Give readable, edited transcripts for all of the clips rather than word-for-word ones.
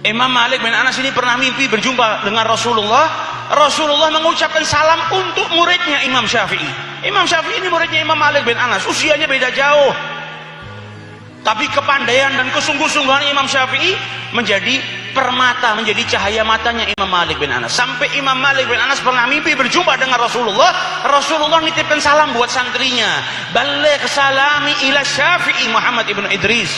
Imam Malik bin Anas ini pernah mimpi berjumpa dengan Rasulullah. Rasulullah mengucapkan salam untuk muridnya Imam Syafi'i. Imam Syafi'i ini muridnya Imam Malik bin Anas, usianya beda jauh. Tapi kepandaian dan kesungguh-sungguhan Imam Syafi'i menjadi permata, menjadi cahaya matanya Imam Malik bin Anas. Sampai Imam Malik bin Anas pernah mimpi berjumpa dengan Rasulullah. Rasulullah nitipkan salam buat santrinya. Baligh salami ila Syafi'i Muhammad ibnu Idris.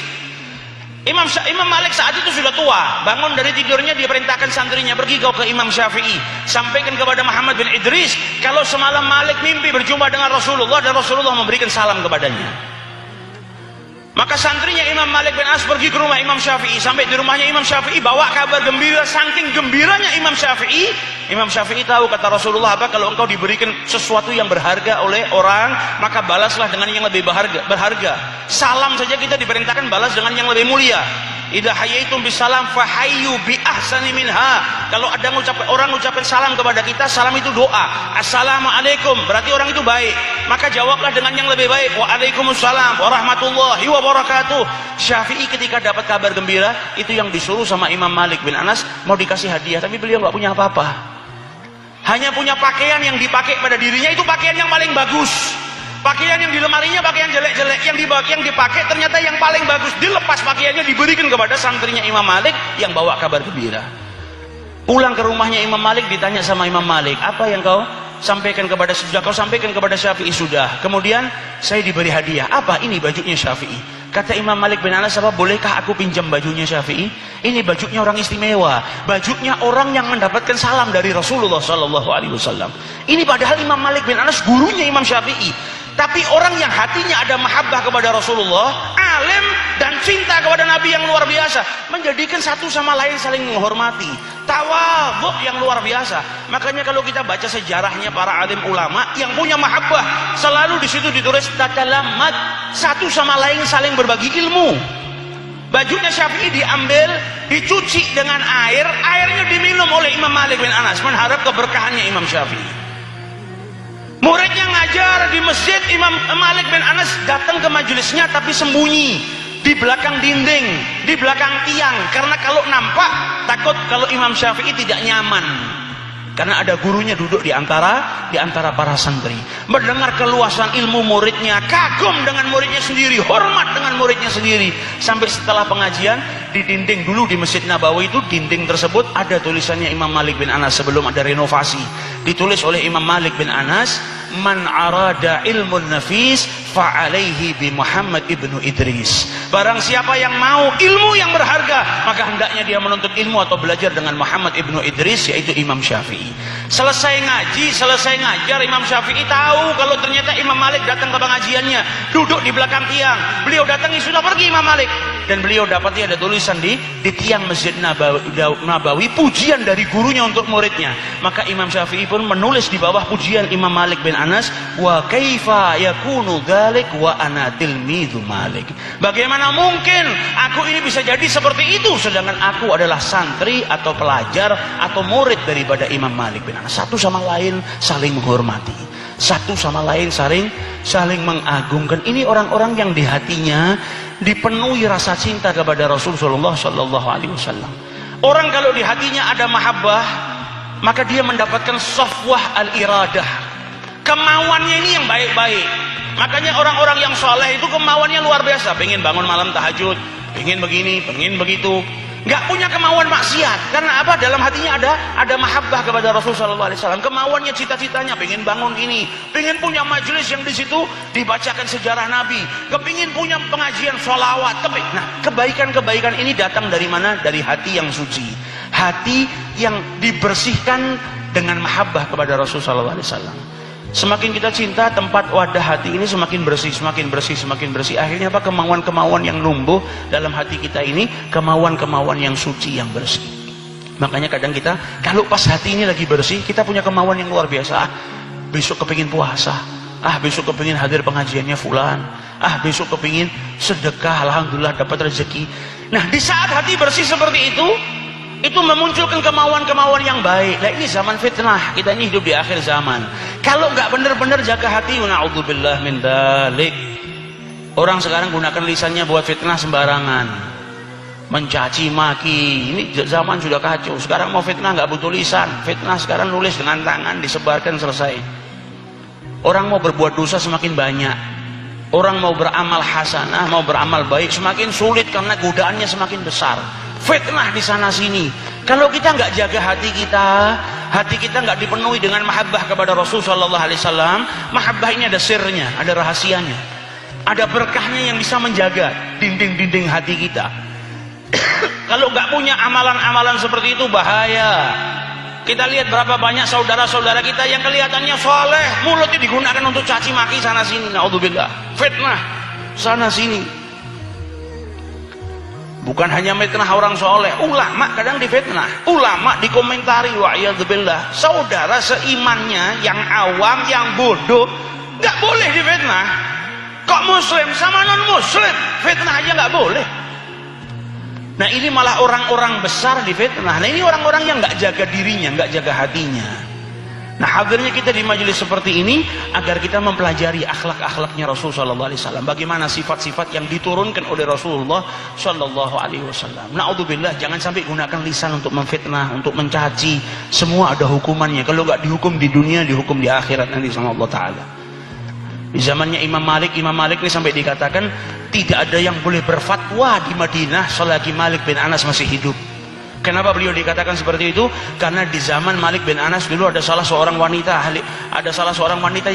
Imam Malik saat itu sudah tua, bangun dari tidurnya, dia perintahkan santrinya, pergi kau ke Imam Syafi'i, sampaikan kepada Muhammad bin Idris kalau semalam Malik mimpi berjumpa dengan Rasulullah dan Rasulullah memberikan salam kepadanya. Maka santrinya Imam Malik bin Anas pergi ke rumah Imam Syafi'i. Sampai di rumahnya Imam Syafi'i bawa kabar gembira. Saking gembiranya Imam Syafi'i tahu, kata Rasulullah, apa, kalau engkau diberikan sesuatu yang berharga oleh orang, maka balaslah dengan yang lebih berharga. Salam saja kita diperintahkan balas dengan yang lebih mulia. Idza hayyaitum bisalam fahayyu bi ahsani minha. Kalau ada orang mengucapkan salam kepada kita, salam itu doa. Assalamualaikum, berarti orang itu baik. Maka jawablah dengan yang lebih baik. Waalaikumsalam warahmatullahi wabarakatuh. Syafi'i ketika dapat kabar gembira, itu yang disuruh sama Imam Malik bin Anas, mau dikasih hadiah, tapi beliau nggak punya apa-apa. Hanya punya pakaian yang dipakai pada dirinya, itu pakaian yang paling bagus. Pakaian yang di lemarinya pakaian jelek-jelek, yang dipakai ternyata yang paling bagus. Dilepas pakaiannya, diberikan kepada santrinya Imam Malik yang bawa kabar gembira. Pulang ke rumahnya Imam Malik, ditanya sama Imam Malik, apa yang kau sampaikan kepada Syafi'i? Sudah. Kemudian saya diberi hadiah. Apa? Ini bajunya Syafi'i. Kata Imam Malik bin Anas, apa, bolehkah aku pinjam bajunya Syafi'i? Ini bajunya orang istimewa, bajunya orang yang mendapatkan salam dari Rasulullah SAW. Ini padahal Imam Malik bin Anas gurunya Imam Syafi'i. Tapi orang yang hatinya ada mahabbah kepada Rasulullah, alim dan cinta kepada Nabi yang luar biasa, menjadikan satu sama lain saling menghormati, tawadhu yang luar biasa. Makanya kalau kita baca sejarahnya para alim ulama yang punya mahabbah, selalu di situ ditulis tatalamat, satu sama lain saling berbagi ilmu. Bajunya Syafi'i diambil, dicuci dengan air, airnya diminum oleh Imam Malik bin Anas, mengharap keberkahannya Imam Syafi'i. Muridnya ngajar di masjid, Imam Malik bin Anas datang ke majelisnya tapi sembunyi di belakang dinding, di belakang tiang, karena kalau nampak takut kalau Imam Syafi'i tidak nyaman. Karena ada gurunya duduk di antara para santri, mendengar keluasan ilmu muridnya, kagum dengan muridnya sendiri, hormat dengan muridnya sendiri. Sampai setelah pengajian di dinding dulu di Masjid Nabawi itu, dinding tersebut ada tulisannya Imam Malik bin Anas sebelum ada renovasi. Ditulis oleh Imam Malik bin Anas, man arada ilmun nafis fa'alaihi bi Muhammad ibnu Idris. Barang siapa yang mau ilmu yang berharga, maka hendaknya dia menuntut ilmu atau belajar dengan Muhammad ibnu Idris, yaitu Imam Syafi'i. Selesai ngaji, selesai ngajar, Imam Syafi'i tahu kalau ternyata Imam Malik datang ke pengajiannya, duduk di belakang tiang. Beliau datangi, sudah pergi Imam Malik, dan beliau dapati ada tulisan di tiang Masjid Nabawi, pujian dari gurunya untuk muridnya. Maka Imam Syafi'i pun menulis di bawah pujian Imam Malik bin Anas, wa kaifa yakunu dzalik wa ana tilmidzu Malik. Bagaimana mungkin aku ini bisa jadi seperti itu sedangkan aku adalah santri atau pelajar atau murid daripada Imam Malik bin Anas. Satu sama lain saling menghormati, satu sama lain saling mengagungkan. Ini orang-orang yang di hatinya dipenuhi rasa cinta kepada Rasulullah Shallallahu Alaihi Wasallam. Orang kalau di hatinya ada mahabbah, maka dia mendapatkan safwah al-iradah, kemauannya ini yang baik-baik. Makanya orang-orang yang soleh itu kemauannya luar biasa, pengen bangun malam tahajud, pengen begini, pengen begitu, nggak punya kemauan maksiat. Karena apa? Dalam hatinya ada mahabbah kepada Rasulullah SAW. Kemauannya, cita-citanya pengen bangun ini, pengen punya majelis yang di situ dibacakan sejarah Nabi, kepingin punya pengajian sholawat. Nah, kebaikan-kebaikan ini datang dari mana? Dari hati yang suci, hati yang dibersihkan dengan mahabbah kepada Rasulullah SAW. Semakin kita cinta, tempat wadah hati ini semakin bersih, semakin bersih, semakin bersih. Akhirnya apa? Kemauan-kemauan yang numbuh dalam hati kita ini, kemauan-kemauan yang suci, yang bersih. Makanya kadang kita, kalau pas hati ini lagi bersih, kita punya kemauan yang luar biasa. Besok kepingin puasa, besok kepingin hadir pengajiannya fulan, besok kepingin sedekah, alhamdulillah dapat rezeki. Nah, di saat hati bersih seperti itu memunculkan kemauan-kemauan yang baik. Nah, ini zaman fitnah, kita ini hidup di akhir zaman. Kalau nggak benar-benar jaga hati, na'udzubillah min dzalik. Orang sekarang gunakan lisannya buat fitnah sembarangan. mencaci maki. Ini zaman sudah kacau. Sekarang mau fitnah nggak butuh lisan, fitnah sekarang nulis dengan tangan, disebarkan, selesai. Orang mau berbuat dosa semakin banyak, orang mau beramal hasanah, mau beramal baik semakin sulit karena godaannya semakin besar. Fitnah di sana sini. Kalau kita nggak jaga hati kita nggak dipenuhi dengan mahabbah kepada Rasul Shallallahu Alaihi Wasallam. Mahabbah ini ada sirnya, ada rahasianya, ada berkahnya yang bisa menjaga dinding-dinding hati kita. Kalau nggak punya amalan-amalan seperti itu bahaya. Kita lihat berapa banyak saudara-saudara kita yang kelihatannya soleh, mulutnya digunakan untuk caci maki sana sini. Naudzubillah, fitnah sana sini. Bukan hanya fitnah orang soleh, ulama kadang difitnah, ulama dikomentari, wa'iyadzubillah. Saudara seimannya yang awam, yang bodoh, nggak boleh difitnah. Kok muslim sama non muslim fitnah aja nggak boleh. Nah ini malah orang-orang besar difitnah. Nah ini orang-orang yang nggak jaga dirinya, nggak jaga hatinya. Nah hadirnya kita di majelis seperti ini agar kita mempelajari akhlak-akhlaknya Rasul Sallallahu Alaihi Wasallam. Bagaimana sifat-sifat yang diturunkan oleh Rasulullah Sallallahu Alaihi Wasallam. Na'udzubillah, jangan sampai gunakan lisan untuk memfitnah, untuk mencaci. Semua ada hukumannya. Kalau nggak dihukum di dunia, dihukum di akhirat nanti sama Allah Taala. Di zamannya Imam Malik ini sampai dikatakan tidak ada yang boleh berfatwa di Madinah selagi Malik bin Anas masih hidup. Kenapa beliau dikatakan seperti itu? Karena di zaman Malik bin Anas dulu ada salah seorang wanita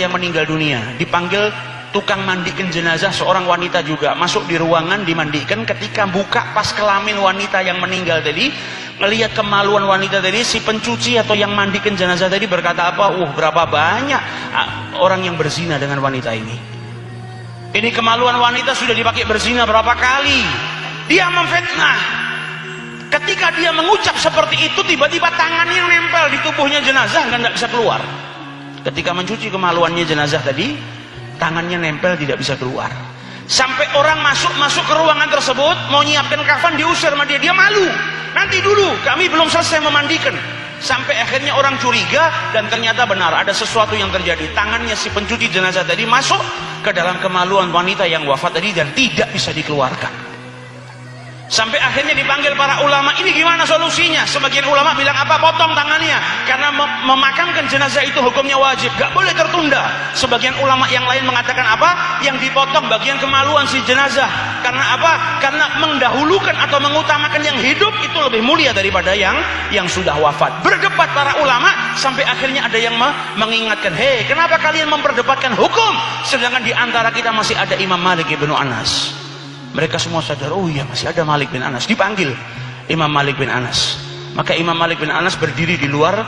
yang meninggal dunia. Dipanggil tukang mandikan jenazah seorang wanita juga. Masuk di ruangan dimandikan, ketika buka pas kelamin wanita yang meninggal tadi, melihat kemaluan wanita tadi, si pencuci atau yang mandikan jenazah tadi berkata apa? Berapa banyak orang yang berzina dengan wanita ini. Ini kemaluan wanita sudah dipakai berzina berapa kali. Dia memfitnah. Ketika dia mengucap seperti itu, tiba-tiba tangannya yang nempel di tubuhnya jenazah nggak bisa keluar. Ketika mencuci kemaluannya jenazah tadi, tangannya nempel tidak bisa keluar. Sampai orang masuk ke ruangan tersebut mau nyiapkan kafan, diusir sama dia malu. Nanti dulu, kami belum selesai memandikan. Sampai akhirnya orang curiga dan ternyata benar ada sesuatu yang terjadi. Tangannya si pencuci jenazah tadi masuk ke dalam kemaluan wanita yang wafat tadi dan tidak bisa dikeluarkan. Sampai akhirnya dipanggil para ulama, ini gimana solusinya? Sebagian ulama bilang apa? Potong tangannya, karena memakamkan jenazah itu hukumnya wajib, gak boleh tertunda. Sebagian ulama yang lain mengatakan apa? Yang dipotong bagian kemaluan si jenazah. Karena apa? Karena mendahulukan atau mengutamakan yang hidup itu lebih mulia daripada yang sudah wafat. Berdebat para ulama sampai akhirnya ada yang mengingatkan, hei, kenapa kalian memperdebatkan hukum? Sedangkan di antara kita masih ada Imam Malik bin Anas. Mereka semua sadar, oh iya masih ada Malik bin Anas. Dipanggil Imam Malik bin Anas. Maka Imam Malik bin Anas berdiri di luar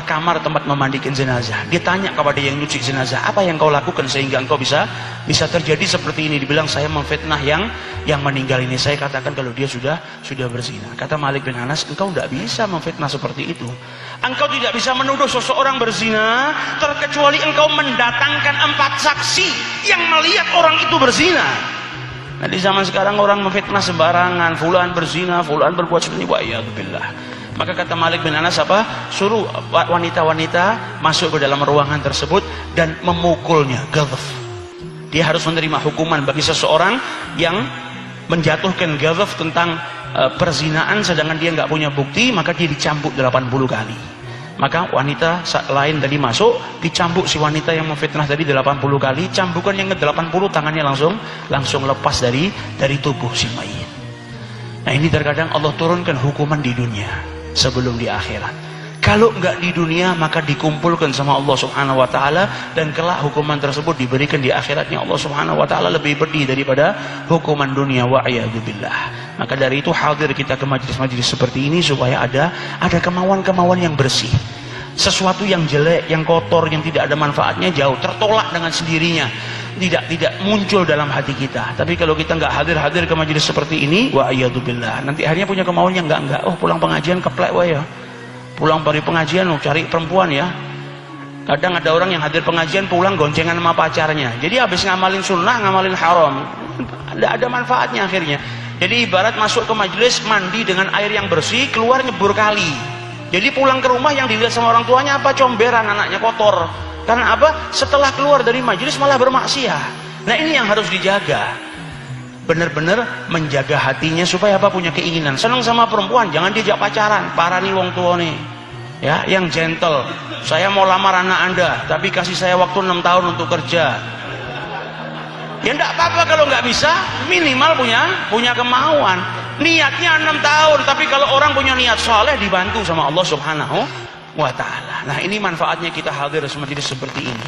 kamar tempat memandikan jenazah. Dia tanya kepada yang nyuci jenazah, apa yang kau lakukan sehingga engkau bisa terjadi seperti ini? Dibilang saya memfitnah yang meninggal ini. Saya katakan kalau dia sudah berzina. Kata Malik bin Anas, engkau tidak bisa memfitnah seperti itu. Engkau tidak bisa menuduh seseorang berzina terkecuali engkau mendatangkan 4 saksi yang melihat orang itu berzina. Nah di zaman sekarang orang memfitnah sembarangan, fulan berzina, fulan berbuat seperti ini, wa'iyadzubillah. Maka kata Malik bin Anas apa? Suruh wanita-wanita masuk ke dalam ruangan tersebut dan memukulnya, ghadhaf. Dia harus menerima hukuman bagi seseorang yang menjatuhkan ghadhaf tentang perzinaan sedangkan dia nggak punya bukti, maka dia dicambuk 80 kali. Maka wanita lain tadi masuk, dicambuk si wanita yang memfitnah tadi 80 kali. Cambukan yang ke-80 tangannya langsung lepas dari tubuh si mayit. Nah ini terkadang Allah turunkan hukuman di dunia sebelum di akhirat. Kalau enggak di dunia maka dikumpulkan sama Allah Subhanahu wa taala dan kelak hukuman tersebut diberikan di akhiratnya Allah Subhanahu wa taala lebih pedih daripada hukuman dunia, wa'iyadzubillah. Maka dari itu hadir kita ke majelis-majelis seperti ini supaya ada kemauan-kemauan yang bersih. Sesuatu yang jelek, yang kotor, yang tidak ada manfaatnya jauh, tertolak dengan sendirinya. Tidak muncul dalam hati kita. Tapi kalau kita enggak hadir ke majelis seperti ini, wa'iyadzubillah, nanti akhirnya punya kemauan yang enggak. Oh, pulang pengajian keplek wae ya. Pulang dari pengajian cari perempuan ya. Kadang ada orang yang hadir pengajian pulang goncengan sama pacarnya. Jadi habis ngamalin sunnah, ngamalin haram. Tidak ada manfaatnya akhirnya. Jadi ibarat masuk ke majelis mandi dengan air yang bersih, keluar nyebur kali. Jadi pulang ke rumah yang dilihat sama orang tuanya apa? Comberan, anaknya kotor. Karena apa? Setelah keluar dari majelis malah bermaksiat. Nah ini yang harus dijaga. benar-benar menjaga hatinya supaya apa, punya keinginan. Senang sama perempuan, jangan diajak pacaran, parani wong tuane. Ya, yang gentle. Saya mau lamar anak Anda, tapi kasih saya waktu 6 tahun untuk kerja. Ya enggak apa-apa kalau nggak bisa, minimal punya kemauan. Niatnya 6 tahun, tapi kalau orang punya niat soleh dibantu sama Allah Subhanahu wa ta'ala. Nah, ini manfaatnya kita hadir majelis seperti ini.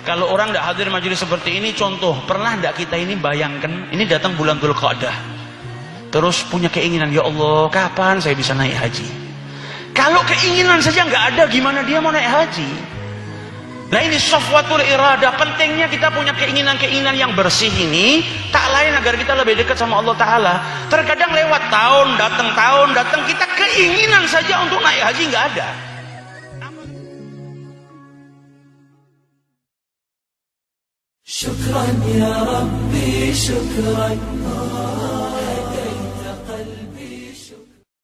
Kalau orang tidak hadir majelis seperti ini, contoh, pernah tidak kita ini bayangkan, ini datang bulan Dzulqa'dah, terus punya keinginan, ya Allah, kapan saya bisa naik haji? Kalau keinginan saja nggak ada, gimana dia mau naik haji? Nah, ini safwatul iradah, pentingnya kita punya keinginan-keinginan yang bersih ini, tak lain agar kita lebih dekat sama Allah Ta'ala. Terkadang lewat tahun datang, kita keinginan saja untuk naik haji nggak ada. شكرا يا ربي شكرا